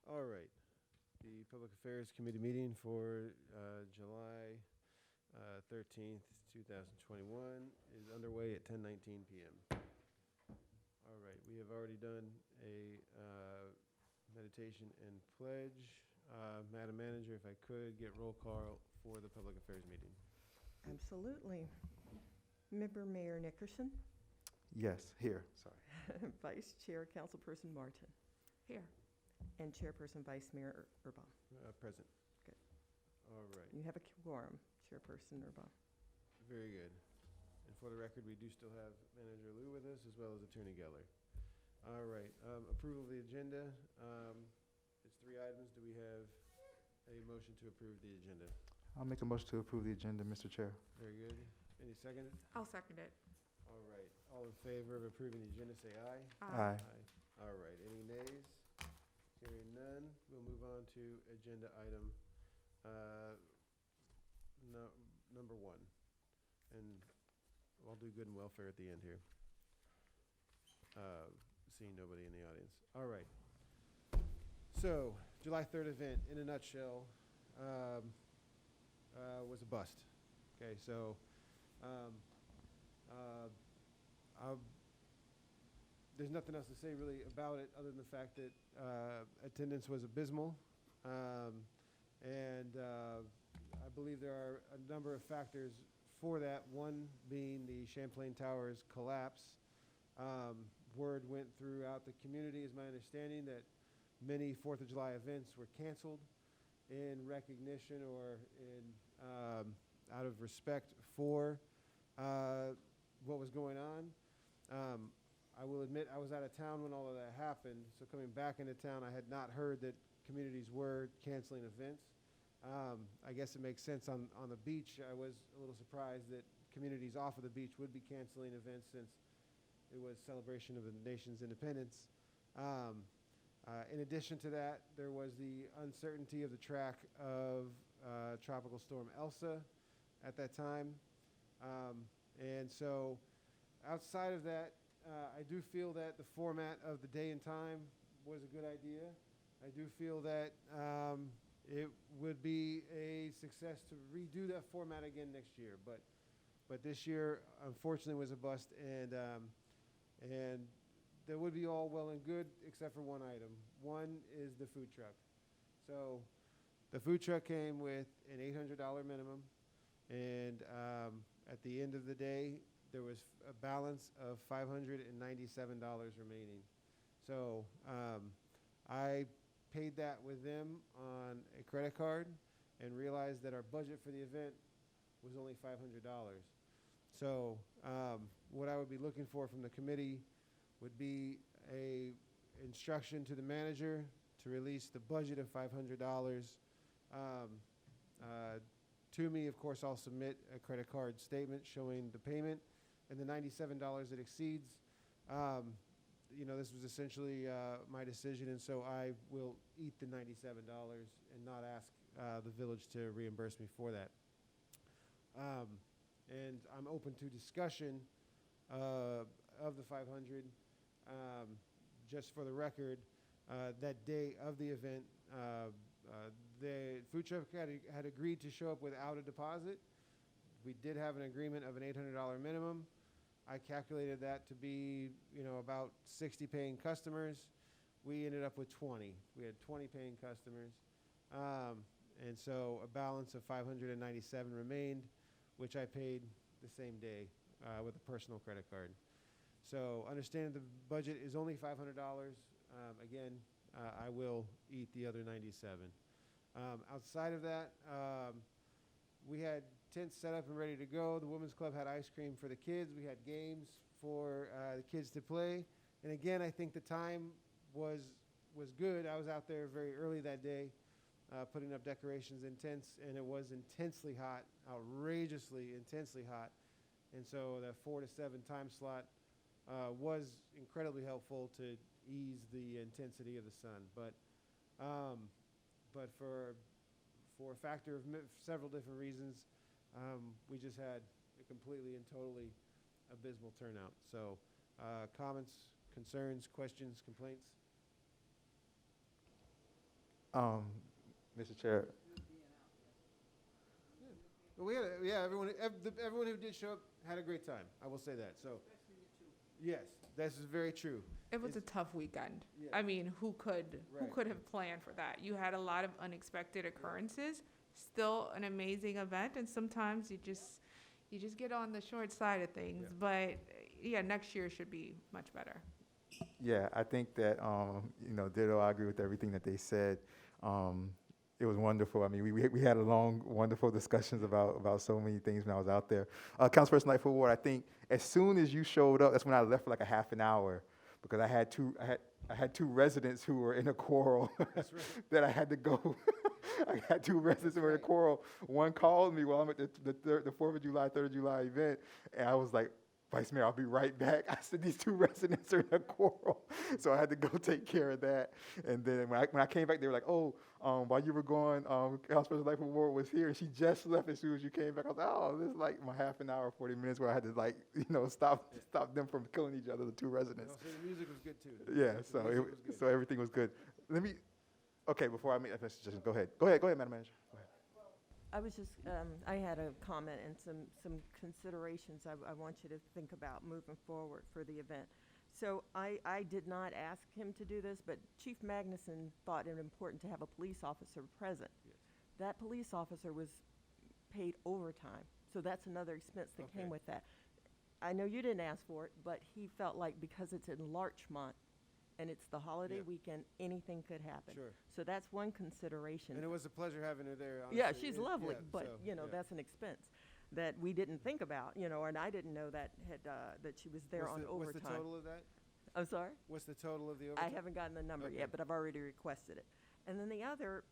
All right. The Public Affairs Committee meeting for July 13th, 2021 is underway at 10:19 p.m. All right. We have already done a meditation and pledge. Madam Manager, if I could get roll call for the Public Affairs meeting. Absolutely. Member Mayor Nickerson, Yes, here, sorry. Vice Chair Councilperson Martin, Here. and Chairperson Vice Mayor Urban. Present. Good. All right. You have a quorum, Chairperson Urban. Very good. And for the record, we do still have Manager Liu with us, as well as Attorney Geller. All right, approval of the agenda. It's 3 items. Do we have a motion to approve the agenda? I'll make a motion to approve the agenda, Mr. Chair. Very good. Any second? I'll second it. All right. All in favor of approving the agenda, say aye. Aye. All right. Any nays? Hearing none, we'll move on to agenda item number 1. And I'll do good and welfare at the end here. Seeing nobody in the audience. All right. So, July 3rd event, in a nutshell, was a bust. Okay, so there's nothing else to say really about it other than the fact that attendance was abysmal. And I believe there are a number of factors for that, one being the Champlain Towers collapse. Word went throughout the community, is my understanding, that many 4th of July events were canceled in recognition or in out of respect for what was going on. I will admit I was out of town when all of that happened, so coming back into town, I had not heard that communities were canceling events. I guess it makes sense on the beach. I was a little surprised that communities off of the beach would be canceling events since it was celebration of the nation's independence. In addition to that, there was the uncertainty of the track of Tropical Storm Elsa at that time. And so outside of that, I do feel that the format of the day and time was a good idea. I do feel that it would be a success to redo that format again next year. But this year, unfortunately, was a bust, and that would be all well and good except for one item. One is the food truck. So the food truck came with an $800 minimum, and at the end of the day, there was a balance of $597 remaining. So I paid that with them on a credit card and realized that our budget for the event was only $500. So what I would be looking for from the committee would be a instruction to the manager to release the budget of $500. To me, of course, I'll submit a credit card statement showing the payment and the $97 it exceeds. This was essentially my decision, and so I will eat the $97 and not ask the village to reimburse me for that. And I'm open to discussion of the 500. Just for the record, that day of the event, the food truck had agreed to show up without a deposit. We did have an agreement of an $800 minimum. I calculated that to be, about 60 paying customers. We ended up with 20. We had 20 paying customers. And so a balance of 597 remained, which I paid the same day with a personal credit card. So understanding the budget is only $500. Again, I will eat the other 97. Outside of that, we had tents set up and ready to go. The Women's Club had ice cream for the kids. We had games for the kids to play. And again, I think the time was good. I was out there very early that day putting up decorations and tents, and it was intensely hot, outrageously intensely hot. And so that 4 to 7 time slot was incredibly helpful to ease the intensity of the sun. But for a factor of several different reasons, we just had a completely and totally abysmal turnout. So comments, concerns, questions, complaints? Mr. Chair, But we had, everyone who did show up had a great time. I will say that. So, yes, this is very true. It was a It's- tough weekend. Yeah. I mean, who could Right. have planned for that? You had a lot of unexpected occurrences. Still an amazing event, and sometimes you just get on the short side of things. Yeah. But yeah, next year should be much better. yeah, I think that, ditto, I agree with everything that they said. It was wonderful. I mean, we had a long, wonderful discussions about so many things when I was out there. Councilperson Lightfoot Ward, I think as soon as you showed up, that's when I left for like a half an hour, because I had two residents who were in a quarrel That's right. that I had to go. I had two residents who were in a quarrel. One called me while I'm at the 4th of July, 3rd of July event, and I was like, Vice Mayor, I'll be right back. I said, these two residents are in a quarrel. So I had to go take care of that. And then when I came back, they were like, while you were gone, Councilperson Lightfoot Ward was here, and she just left as soon as you came back. I was like, oh, this is like my half an hour, 40 minutes where I had to stop them from killing each other, the two residents. Also, the music was good too. Yeah, The so music was good. so everything was good. Before I make that suggestion, go ahead, Madam Manager. Go ahead. I was just, I had a comment and some considerations I want you to think about moving forward for the event. So I did not ask him to do this, but Chief Magnuson thought it important to have a police officer present. Yes. That police officer was paid overtime, so that's another expense that Okay. came with that. I know you didn't ask for it, but he felt like because it's in Larchmont and it's the holiday Yeah. weekend, anything could happen. Sure. So that's one consideration. And it was a pleasure having her there. Yeah, honestly. she's It- lovely, yeah, but, so, you know, yeah. that's an expense that we didn't think about, and I didn't know that that she was there What's on the, overtime. What's the total of that? I'm sorry? What's the total of the I overtime? haven't gotten the number Okay. yet, but I've already requested it. And then the other,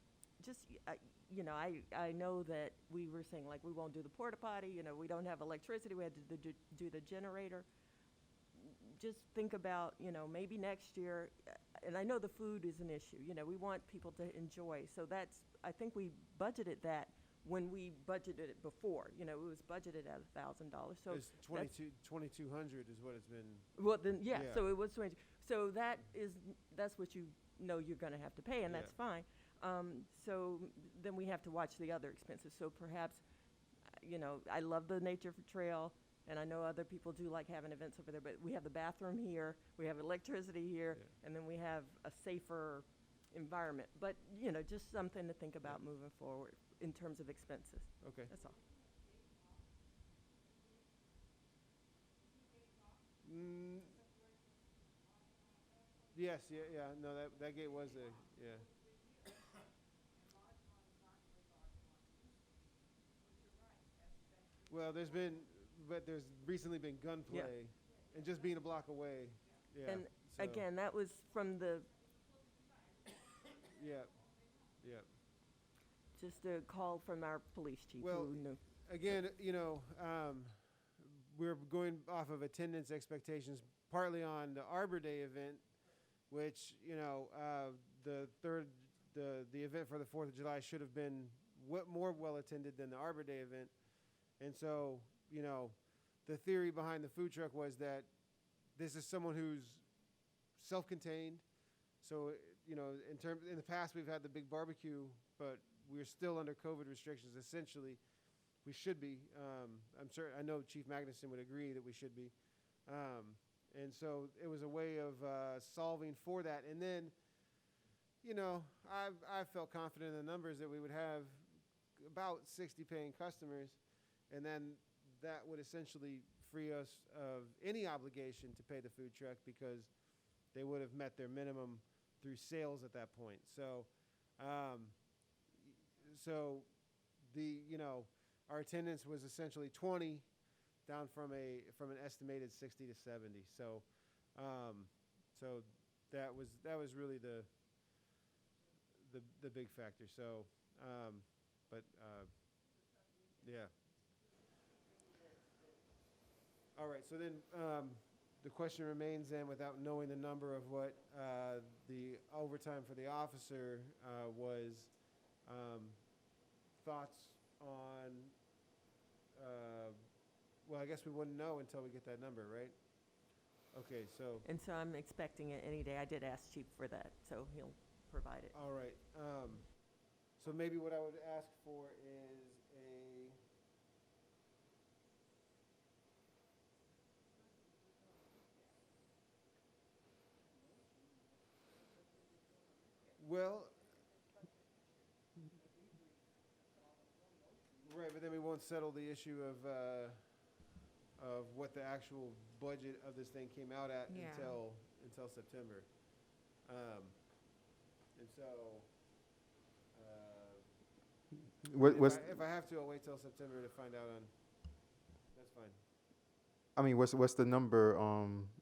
just, I know that we were saying, like, we won't do the porta potty, we don't have electricity, we had to do the generator. Just think about, maybe next year, and I know the food is an issue, we want people to enjoy. So I think we budgeted that when we budgeted it before, it was budgeted at $1,000. So It's 2,200 is what it's been. well, then, yeah, Yeah. so it was 20. So that's what you're going to have to pay, and that's Yeah. fine. So then we have to watch the other expenses. So perhaps, I love the Nature Trail, and I know other people do like having events over there, but we have the bathroom here, we have electricity here, Yeah. and then we have a safer environment. But, just something to think about moving forward in terms of expenses. Okay. That's all. Mm, yes, yeah. No, that gate was yeah. Well, there's recently been gunplay, and just being a block away. Yeah. And so, again, that was from Yeah. just a call from our police chief Well, who knew. Again, we're going off of attendance expectations, partly on the Arbor Day event, which the event for the 4th of July should have been more well attended than the Arbor Day event, and so the theory behind the food truck was that this is someone who's self-contained. So in the past we've had the big barbecue, but we're still under COVID restrictions. Essentially, we should be. I know Chief Magnuson would agree that we should be. And so it was a way of solving for that. And then, I felt confident in the numbers that we would have about 60 paying customers, and then that would essentially free us of any obligation to pay the food truck because they would have met their minimum through sales at that point. So, our attendance was essentially 20, down from an estimated 60 to 70. So, that was really the big factor. So, yeah. All right. So then, the question remains then, without knowing the number of what the overtime for the officer was, thoughts on, well, I guess we wouldn't know until we get that number, right? Okay, so, And so I'm expecting it any day. I did ask Chief for that, so he'll provided. All right. So maybe what I would ask for is a, well, right, but then we won't settle the issue of what the actual budget of this thing came out at Yeah. until September. And so, if I have to, I'll wait till September to find out on, that's fine. I mean, what's the number?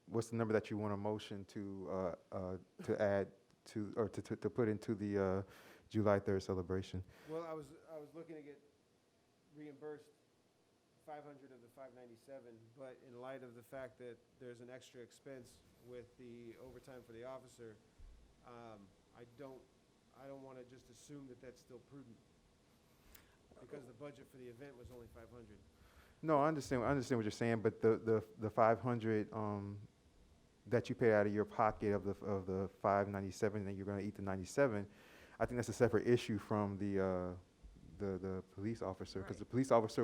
What's the number that you want a motion to add to or to put into the July 3rd celebration? Well, I was looking to get reimbursed 500 of the 597, but in light of the fact that there's an extra expense with the overtime for the officer, I don't want to just assume that that's still prudent, because the budget for the event was only 500. No, I understand what you're saying, but the 500 that you pay out of your pocket of the 597, and you're going to eat the 97, I think that's a separate issue from the police officer, because the police officer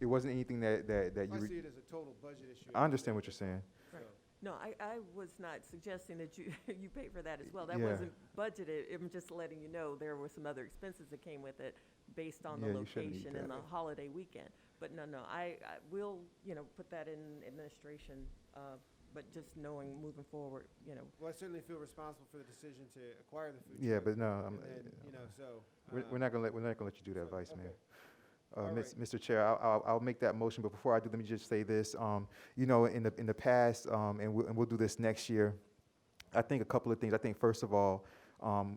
it wasn't anything that I you. see it as a total budget issue. I understand what you're saying. So, No, I was not suggesting that you, you pay for that as well. That Yeah. wasn't budgeted. I'm just letting you know there were some other expenses that came with it based on the Yeah, you shouldn't eat location and that. the holiday weekend. But no, I will, put that in administration, but just knowing moving forward, well, I certainly feel responsible for the decision to acquire the food Yeah, truck. but no, And then, so. we're not gonna let you do that, so, Vice okay. Mayor. All Mr. Chair, I'll make that motion, but before I do, let me just say this. In the past, and we'll do this next year. I think a couple of things. I think first of all,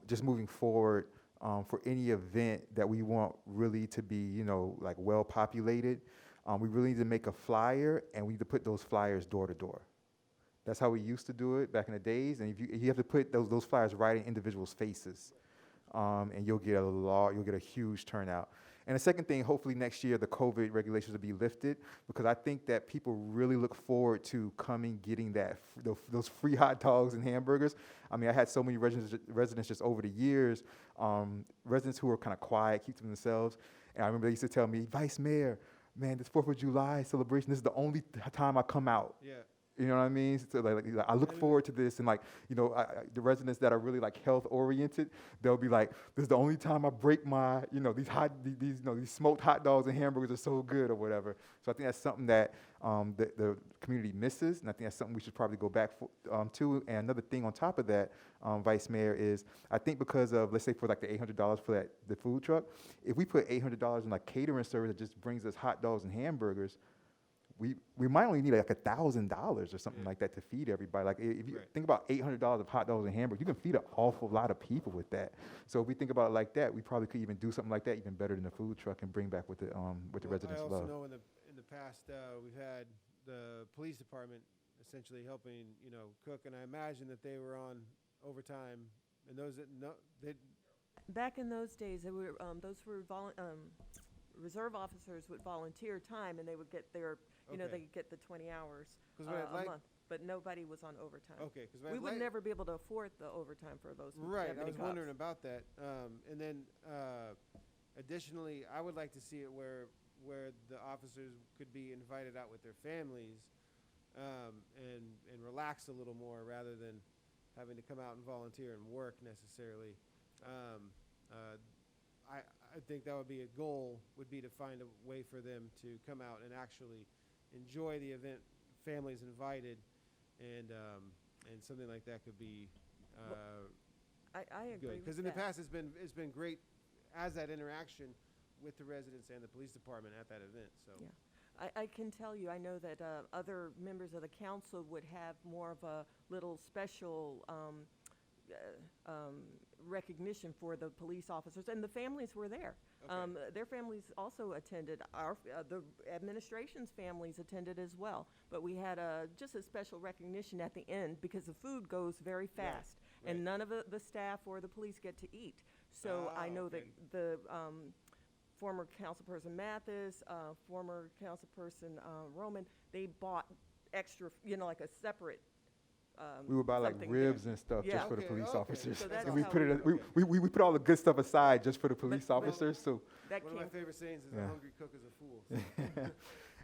just moving forward, for any event that we want really to be, like well populated, we really need to make a flyer, and we need to put those flyers door to door. That's how we used to do it back in the days, and if you have to put those flyers right in individuals' faces, and you'll get a huge turnout. And the second thing, hopefully next year the COVID regulations will be lifted, because I think that people really look forward to coming, getting those free hot dogs and hamburgers. I mean, I had so many residents just over the years, residents who were kind of quiet, keep to themselves. And I remember they used to tell me, Vice Mayor, man, this 4th of July celebration, this is the only time I come out. Yeah. You know what I mean? So like I look forward to this, and the residents that are really like health oriented, they'll be like, "This is the only time I break my, these smoked hot dogs and hamburgers are so good," or whatever. So I think that's something that the community misses, and I think that's something we should probably go back to. And another thing on top of that, Vice Mayor, is I think because of, let's say, for like the $800 for the food truck, if we put $800 in like catering service that just brings us hot dogs and hamburgers, we might only need like $1,000 or something like that to feed everybody. Like if you think about $800 of hot dogs and hamburgers, you can feed an awful lot of people with that. So if we think about it like that, we probably could even do something like that even better than the food truck and bring back what the residents I also love. know in the past we've had the police department essentially helping cook, and I imagine that they were on overtime, and those that back in those days, those were reserve officers would volunteer time, and they would get their, Okay. they could get the 20 hours 'Cause what I'd a like- month, but nobody was on overtime. okay, because We would never be able to afford the overtime for those Right, I deputy was cops. wondering about that. And then additionally, I would like to see it where the officers could be invited out with their families and relax a little more rather than having to come out and volunteer and work necessarily. I think that would be a goal, would be to find a way for them to come out and actually enjoy the event, families invited, and something like that could be I agree good. with Because in the that. past, it's been great as that interaction with the residents and the police department at that event. So Yeah. I can tell you, I know that other members of the council would have more of a little special recognition for the police officers, and the families were there. Okay. Their families also attended. The administration's families attended as well. But we had just a special recognition at the end, because the food goes very fast, right. and none of the staff or the police get to eat. So I know okay. that the former councilperson Mathis, former councilperson Roman, they bought extra, like a separate We would buy like something ribs there. and stuff Yeah. just for the Okay, police okay. officers. So that's And we how put we it, would- we put all the good stuff aside just for the police but- officers, so. That One of my came, favorite sayings is Yeah. a hungry cook is a fool.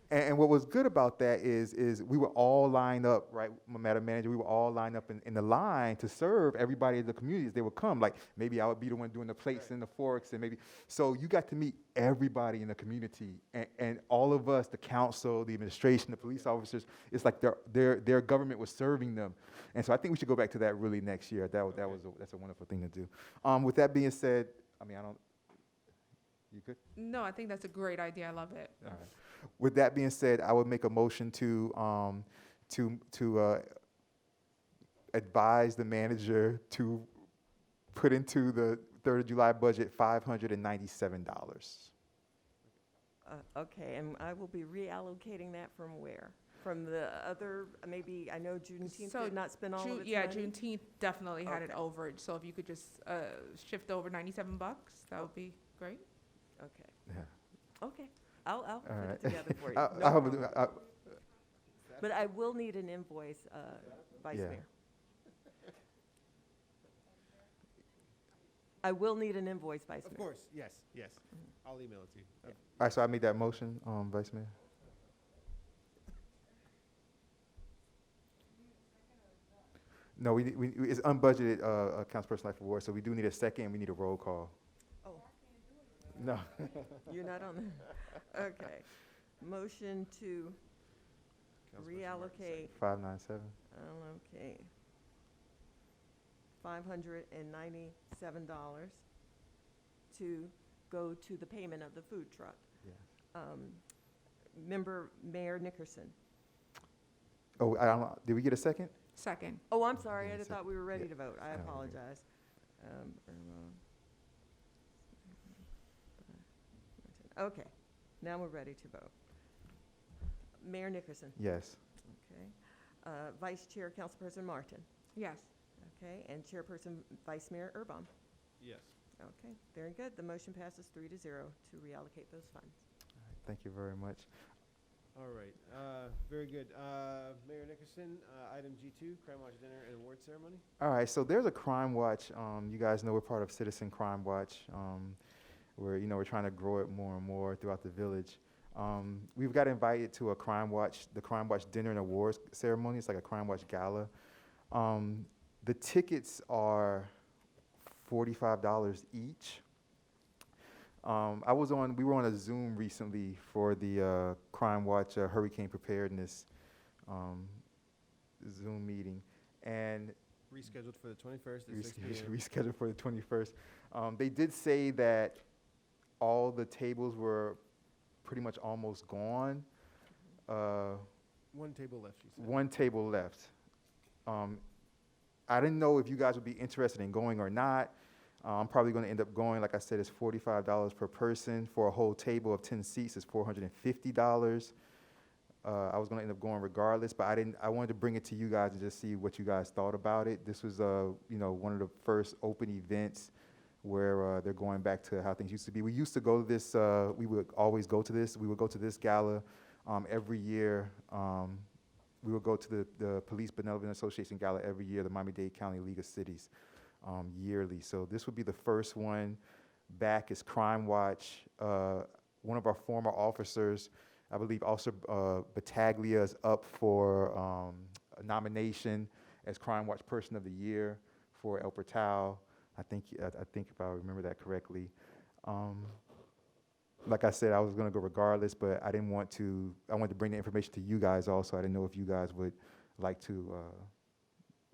And what was good about that is we were all lined up, right, Madam Manager, we were all lined up in the line to serve everybody in the communities. They would come, like maybe I would be the one doing the plates Right. and the forks, and maybe, so you got to meet everybody in the community, and all of us, the council, the administration, the police officers, it's like their government was serving them. And so I think we should go back to that really next year. That's a wonderful thing to do. With that being said, I mean, you good? No, I think that's a great idea. I love it. All right. With that being said, I would make a motion to advise the manager to put into the 3rd of July budget $597. okay, and I will be reallocating that from where? From the other, maybe, I know Juneteenth So did not spend all of its Yeah, money? Juneteenth definitely had an Okay. overage, so if you could just shift over $97, that would be great. Okay, Yeah. okay. I'll All put right. it together for you. I- No I have problem. a- But I will need an invoice, Vice Yeah. Mayor. I will need an invoice, Vice Of Mayor. course, yes, yes. I'll email it to you. All right, so I made that motion, Vice Mayor. No, it's unbudgeted, councilperson life award, so we do need a second, and we need a roll call. Oh, No. you're not on there? Okay. Motion to Councilperson Martin, reallocate, 597. okay, $597 to go to the payment of the food truck. Yeah. Member Mayor Nickerson. Oh, I don't, did we get a second? Second. Oh, I'm sorry, I Yeah, just so- thought we were ready yeah. to vote. I No, we're good. apologize. Okay, now we're ready to vote. Mayor Nickerson, Yes. okay. Vice Chair, Councilperson Martin, Yes. okay, and Chairperson Vice Mayor Urbom. Yes. Okay, very good. The motion passes 3-0 to reallocate those funds. Thank you very much. All right, very good. Mayor Nickerson, item G2, Crime Watch Dinner and Award Ceremony. All right, so there's a Crime Watch. You guys know we're part of Citizen Crime Watch. We're trying to grow it more and more throughout the village. We've got invited to the Crime Watch Dinner and Awards ceremony. It's like a Crime Watch gala. The tickets are $45 each. We were on a Zoom recently for the Crime Watch Hurricane Preparedness Zoom meeting, and Rescheduled for the 21st at 6 p.m. rescheduled for the 21st. They did say that all the tables were pretty much almost gone. One table left, she said. One table left. I didn't know if you guys would be interested in going or not. I'm probably going to end up going. Like I said, it's $45 per person. For a whole table of 10 seats, it's $450. I was going to end up going regardless, but I wanted to bring it to you guys and just see what you guys thought about it. This was, one of the first open events where they're going back to how things used to be. We used to go to this. We would always go to this. We would go to this gala every year. We would go to the Police Benevolent Association gala every year, the Miami-Dade County League of Cities, yearly. So this would be the first one back. Is Crime Watch. One of our former officers, I believe Officer Battaglia, is up for a nomination as Crime Watch Person of the Year for El Portal. I think if I remember that correctly. Like I said, I was going to go regardless, but I wanted to bring the information to you guys also. I didn't know if you guys would like to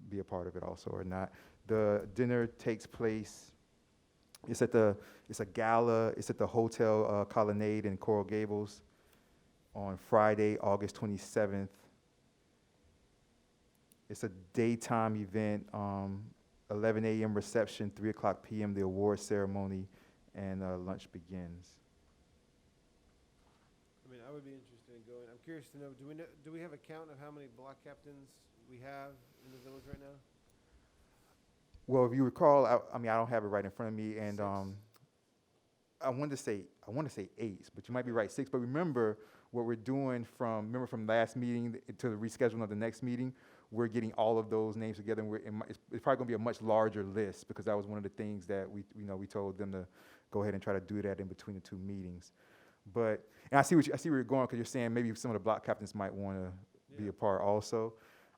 be a part of it also or not. The dinner takes place, it's a gala, it's at the Hotel Colonnade in Coral Gables on Friday, August 27th. It's a daytime event, 11 a.m. reception, 3 o'clock p.m. the award ceremony, and lunch begins. I mean, I would be interested in going. I'm curious to know, do we have a count of how many block captains we have in the village right now? Well, if you recall, I don't have it right in front of me, and 6. I want to say 8, but you might be right, 6. But remember what we're doing from last meeting to the rescheduling of the next meeting, we're getting all of those names together, and it's probably going to be a much larger list, because that was one of the things that we told them to go ahead and try to do that in between the two meetings. But, and I see where you're going, because you're saying maybe some of the block captains might want to be a part also.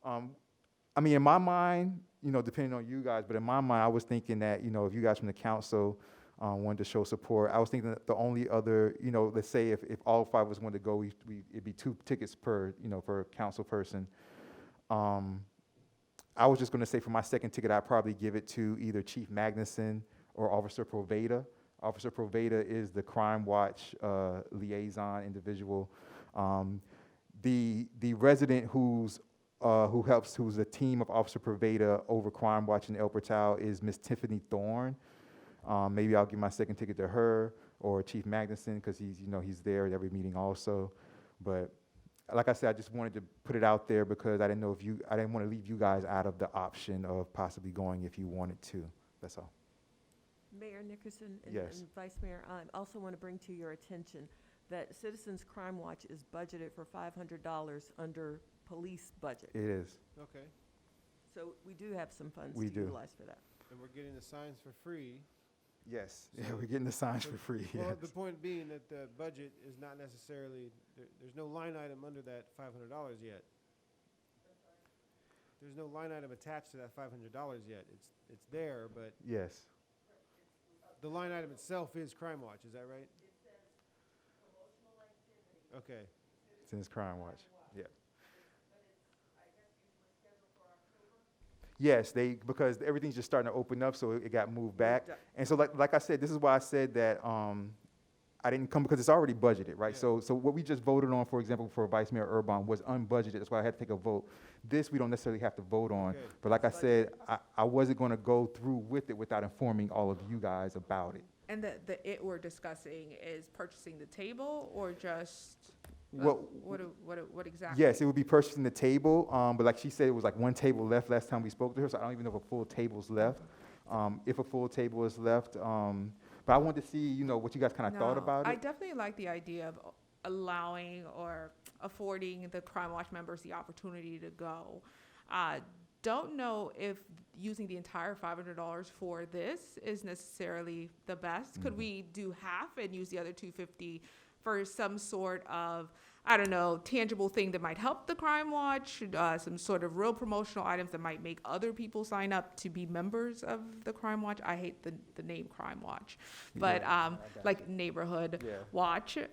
I mean, in my mind, depending on you guys, but in my mind, I was thinking that, if you guys from the council wanted to show support, I was thinking that the only other, let's say if all 5 of us wanted to go, it'd be 2 tickets per, per council person. I was just going to say for my second ticket, I'd probably give it to either Chief Magnuson or Officer Proveda. Officer Proveda is the Crime Watch liaison individual. The resident who's the team of Officer Proveda over Crime Watch in El Portal is Miss Tiffany Thorne. Maybe I'll give my second ticket to her or Chief Magnuson, because he's there at every meeting also. But like I said, I just wanted to put it out there because I didn't want to leave you guys out of the option of possibly going if you wanted to. That's all. Mayor Nickerson and Yes. and Vice Mayor, I also want to bring to your attention that Citizens Crime Watch is budgeted for $500 under police budget. It is. Okay. So we do have some funds We to do. utilize for that. And we're getting the signs for free. Yes. So- Yeah, we're getting the signs for free. Well, Yes. the point being that the budget is not necessarily, there's no line item under that $500 yet. There's no line item attached to that $500 yet. It's there, but Yes. the line item itself is Crime Watch, is that right? Okay. Since Crime Watch. Yeah. Yes, because everything's just starting to open up, so it got moved back. And so like I said, this is why I said that I didn't come, because it's already budgeted, right? Yeah. So what we just voted on, for example, for Vice Mayor Urban was unbudgeted. That's why I had to take a vote. This we don't necessarily have to vote on. Okay. But like I said, I wasn't going to go through with it without informing all of you guys about it. And the we're discussing is purchasing the table or just, Well, what exactly? yes, it would be purchasing the table, but like she said, it was like one table left last time we spoke to her, so I don't even know if a full table's left. If a full table is left, but I wanted to see, what you guys kind of thought No, about I it. definitely like the idea of allowing or affording the Crime Watch members the opportunity to go. Don't know if using the entire $500 for this is necessarily the best. Could Mhm. we do half and use the other $250 for some sort of, I don't know, tangible thing that might help the Crime Watch, some sort of real promotional items that might make other people sign up to be members of the Crime Watch? I hate the name Crime Watch, but Yeah, I got like Neighborhood Yeah. Watch. Like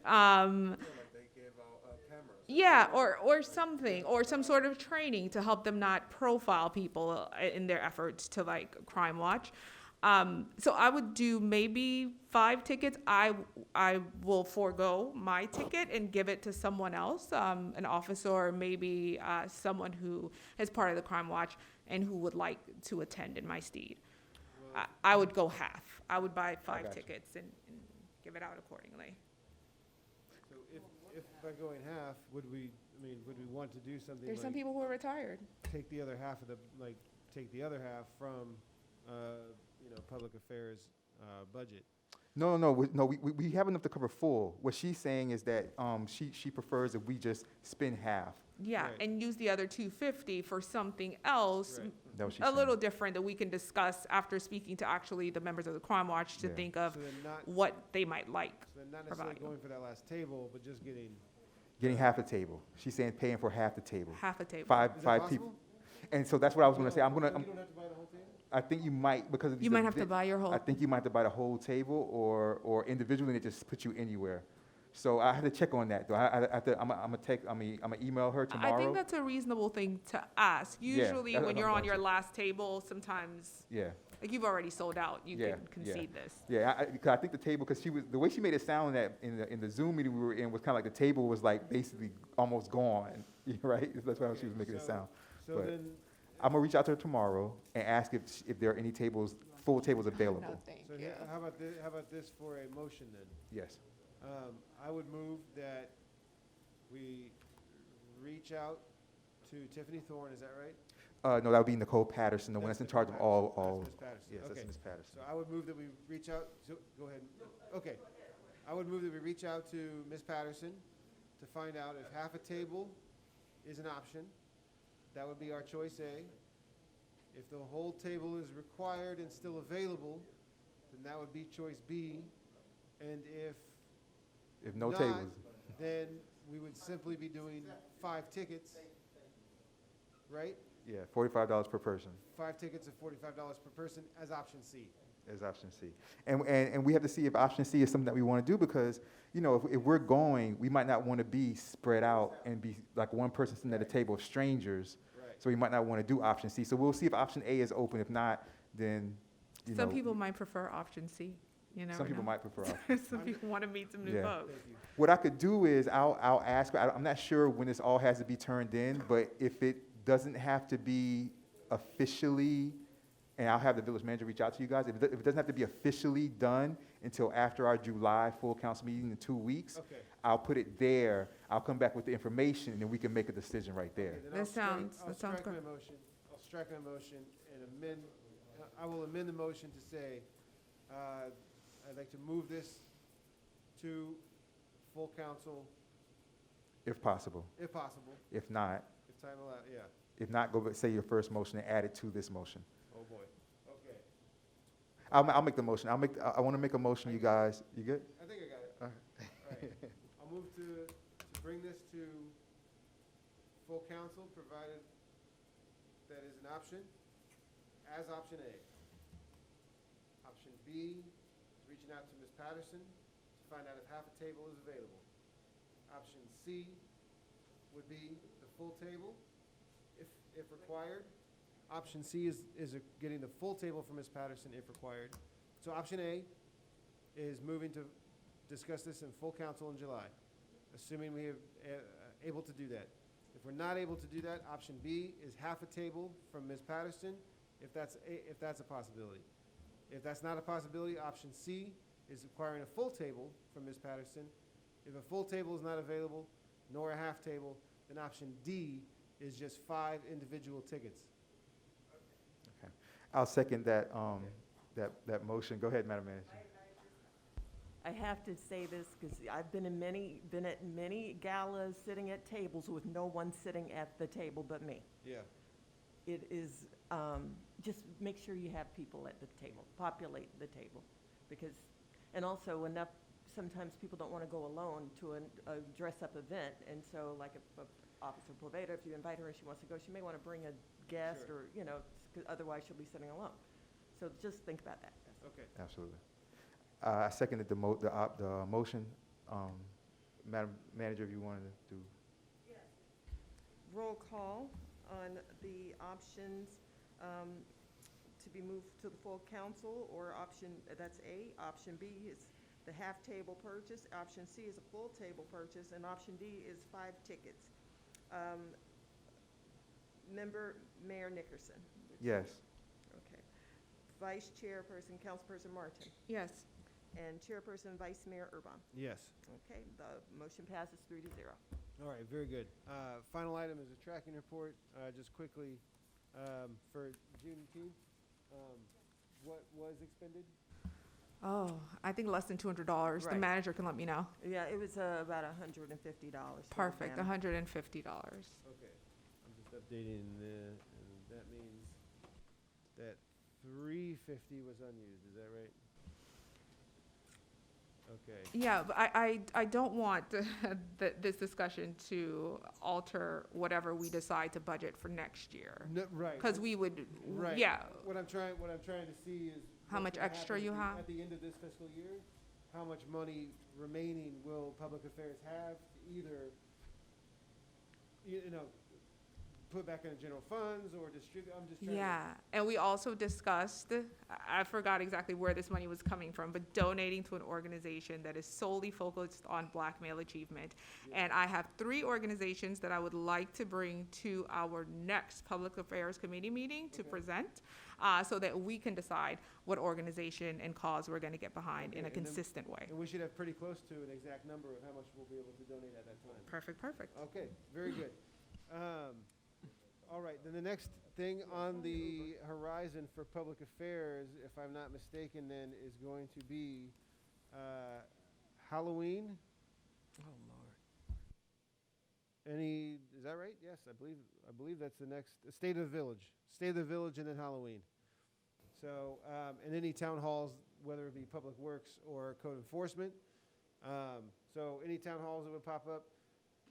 they give out cameras. Yeah, or something, or some sort of training to help them not profile people in their efforts to like Crime Watch. So I would do maybe 5 tickets. I will forego my ticket and give it to someone else, an officer, or maybe someone who is part of the Crime Watch and who would like to attend in my stead. Well, I would go half. I would buy 5 got you. tickets and give it out accordingly. so if by going half, would we want to do something There's some like people who are retired. take the other half take the other half from, public affairs, budget? No, we have enough to cover full. What she's saying is that she prefers if we just spend half. Yeah, Right. and use the other 250 for something else, Right. That what she's a saying. little different that we can discuss after speaking to actually the members of the Crime Watch to Yeah. think of So then not, what they might like. so then not necessarily providing. going for that last table, but just getting, Getting half the table. She's saying paying for half the table. Half a table. is Five that people. possible? And so that's what I was going to say. You don't have to buy the whole table? I think you might, because of You the might have to event- buy your whole, I think you might have to buy the whole table or individually, and it just puts you anywhere. So I have to check on that, though. I'm gonna email her tomorrow. I think that's a reasonable thing to ask. Yeah, Usually that's when what you're I'm on your going last table, sometimes, Yeah, like you've already sold out, you Yeah, can yeah. concede this. yeah, 'cause I think the table, because the way she made it sound that in the Zoom meeting we were in was kind of like the table was like basically almost gone, right? That's how she was making it So- sound. So But- then, I'm gonna reach out to her tomorrow and ask if there are any full tables available. No, thank so you. here- how about this for a motion then? Yes. I would move that we reach out to Tiffany Thorne, is that right? No, that would be Nicole Patterson, the one that's in charge of all. That's Ms. Patterson. Yes, that's Okay. Ms. Patterson. So I would move that we reach out, go ahead. Okay. I would move that we reach out to Ms. Patterson to find out if half a table is an option, that would be our choice A. If the whole table is required and still available, then that would be choice B. And If no not, tables, then we would simply be doing 5 tickets, right? yeah, $45 per person 5 tickets at $45 per person as option C. is option C. And we have to see if option C is something that we want to do because, you know, if we're going, we might not want to be spread out and be like one person sitting at a table of strangers. Right. So we might not want to do option C. So we'll see if option A is open. If not, then, you know. Some people might prefer option C, you never Some people know. might prefer option. Some people want to meet some new Yeah. folks. Thank you. What I could do is I'll ask, I'm not sure when this all has to be turned in, but if it doesn't have to be officially, and I'll have the village manager reach out to you guys, if it doesn't have to be officially done until after our July full council meeting in 2 weeks, Okay. I'll put it there, I'll come back with the information, and then we can make a decision right there. Okay, then That I'll strike- sounds- I'll that sounds strike good. my motion. I'll strike my motion and amend, I will amend the motion to say, I'd like to move this to full council If possible. if possible, If not, if time allows, yeah. if not, go back, say your first motion and add it to this motion. Oh, boy. Okay. I'll make the motion. I want to make a motion, you guys. You good? I think I got it. All All right. I'll move to bring this to full council, provided that is an option, as option A. Option B is reaching out to Ms. Patterson to find out if half a table is available. Option C would be the full table, if required. Option C is getting the full table from Ms. Patterson if required. So option A is moving to discuss this in full council in July, assuming we have able to do that. If we're not able to do that, option B is half a table from Ms. Patterson, if that's a possibility. If that's not a possibility, option C is requiring a full table from Ms. Patterson. If a full table is not available, nor a half table, then option D is just 5 individual tickets. I'll second that motion. Go ahead, Madam Manager. I have to say this because I've been at many galas sitting at tables with no one sitting at the table but me. Yeah. It is, just make sure you have people at the table, populate the table. Because, and also enough, sometimes people don't want to go alone to a dress-up event. And so like if Officer Poveda, if you invite her and she wants to go, she may want to bring a guest Sure. or, you know, 'cause otherwise she'll be sitting alone. So just think about that. Okay. Absolutely. I seconded the motion. Madam Manager, if you wanted to do. Roll call on the options to be moved to the full council, or option, that's A. Option B is the half table purchase. Option C is a full table purchase, and option D is 5 tickets. Member Mayor Nickerson. Yes. Okay. Vice Chairperson, Councilperson Martin, Yes. and Chairperson Vice Mayor Urban. Yes. Okay, the motion passes 3-0. All right, very good. Final item is a tracking report. Just quickly, for Juneteenth, what was expended? Oh, I think less than $200. The Right. manager can let me know. Yeah, it was about $150. for the Perfect, banner. $150. Okay, I'm just updating and that means that 350 was unused, is that right? Okay, Yeah, but I don't want this discussion to alter whatever we decide to budget for next year. no, right. Because we would, Right. yeah, What I'm trying to see is. How what's much gonna extra happen you at the- have? At the end of this fiscal year, how much money remaining will Public Affairs have to either, you know, put back in the general funds or distribute, I'm just trying to. yeah. And we also discussed, I forgot exactly where this money was coming from, but donating to an organization that is solely focused on Black male achievement. Yeah. And I have 3 organizations that I would like to bring to our next Public Affairs Committee meeting to Okay. present, so that we can decide what organization and cause we're going to get behind in Okay, a and then- consistent way. And we should have pretty close to an exact number of how much we'll be able to donate at that time. Perfect, perfect. Okay, very good. All right, then the next thing on the horizon for public affairs, if I'm not mistaken, then is going to be Halloween. Oh, Lord. Is that right? Yes, I believe that's the next, State of the Village. State of the Village and then Halloween. So, and any town halls, whether it be Public Works or Code Enforcement. So any town halls that would pop up,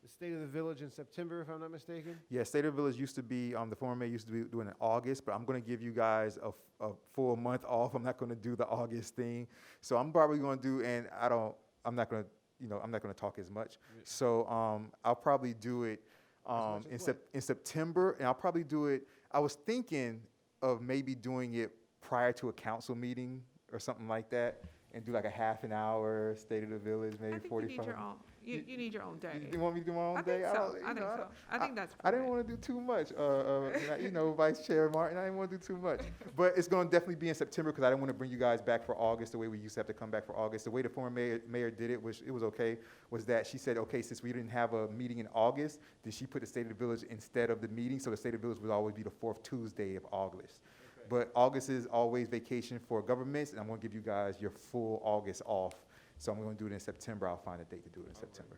the State of the Village in September, if I'm not mistaken. Yeah, State of the Village used to be, the former mayor used to be doing it in August, but I'm going to give you guys a full month off. I'm not going to do the August thing. So I'm probably going to do, and I'm not going to talk as much. Yeah. So I'll probably do it much as what? in September, and I'll probably do it, I was thinking of maybe doing it prior to a council meeting or something like that, and do like a half an hour, State of the Village, maybe I think 45. you need your own, you need your own day. You want me to do my own I day? think so, don't- you I think know, so. I think that's. I didn't fine. want to do too much, Vice Chair Martin. I didn't want to do too much, but it's going to definitely be in September because I didn't want to bring you guys back for August the way we used to have to come back for August. The way the former mayor did it, which it was okay, was that she said, okay, since we didn't have a meeting in August, then she put the State of the Village instead of the meeting, so the State of the Village would always be the fourth Tuesday of August. Okay. But August is always vacation for governments, and I'm going to give you guys your full August off. So I'm going to do it in September. I'll find a date to do it in Okay. September.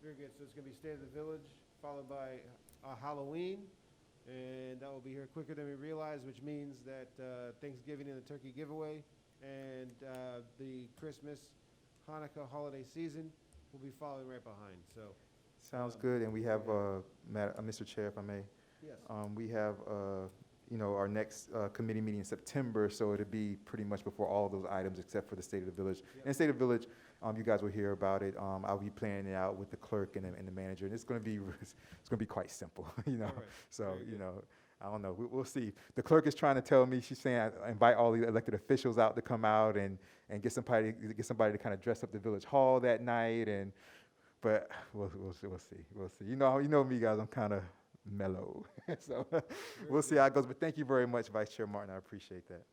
Very good. So it's going to be State of the Village, followed by Halloween, and that will be here quicker than we realize, which means that Thanksgiving and the turkey giveaway and the Christmas, Hanukkah holiday season will be following right behind. So, Sounds good, and we have, Mr. Chair, if I may, yes. we have, our next committee meeting in September, so it'll be pretty much before all of those items except for the State of the Village. Yep. And State of the Village, you guys will hear about it. I'll be planning it out with the clerk and the manager, and it's gonna be quite simple, All right. So, Very good. I don't know, we'll see. The clerk is trying to tell me, she's saying, invite all the elected officials out to come out and get somebody to kind of dress up the village hall that night, but we'll see. You know me, guys, I'm kind of mellow. So we'll see how it goes. But thank you very much, Vice Chair Martin. I appreciate that.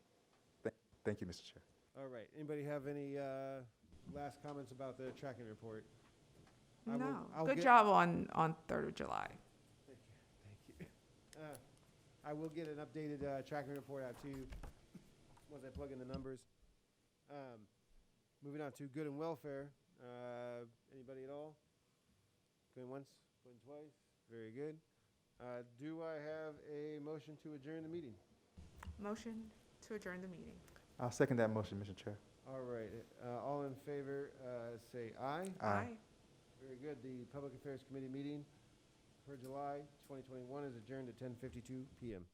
Thank you, Mr. Chair. All right. Anybody have any last comments about the tracking report? I will- No, I'll good get- job on 3rd of July. Thank you. I will get an updated tracking report out to you once I plug in the numbers. Moving on to good and welfare. Anybody at all? Going once, going twice? Very good. Do I have a motion to adjourn the meeting? Motion to adjourn the meeting. I'll second that motion, Mr. Chair. All right. All in favor, say aye. Aye. Very good. The Public Affairs Committee meeting for July 2021 is adjourned at 10:52 p.m.